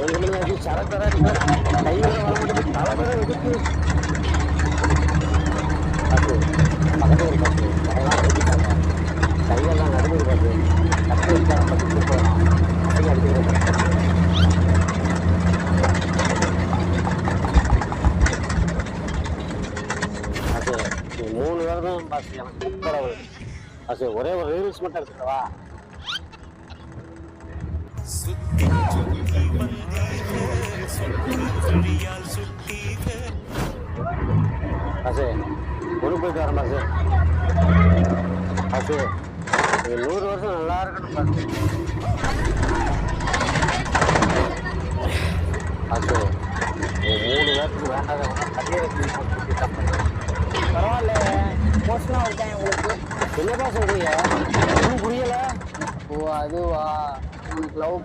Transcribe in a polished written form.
எங்களுக்கு சரக்கரை கை வர மாட்டேங்குது, தலை வர எதுக்கு பசு பக்கத்து ஒரு பசு அதெல்லாம் வெட்டிட்டாங்க, கையெல்லாம் நடுவில் பசு கட்டு வச்சாங்க பசு போகலாம் அப்படியே அடிச்சுக்கிறேன். அது 3 வருடம் பஸ் எனக்கு சூப்பராக பஸ். ஒரே ஒரு ரீல்ஸ் மட்டும் எடுத்துக்கவா? பஸ் ஒன்று போயிட்டு வரேன் பஸ். பஸ் 100 வருஷம் நல்லா இருக்கணும் பஸ். பஸ் 3 பேருக்கு வேண்டாத பரவாயில்ல, மோசமாக இருக்கேன் உங்களுக்கு. என்னப்பா சொல்றீங்க? ஒன்றும் புரியல. ஓ அதுவா, உனக்கு லவ்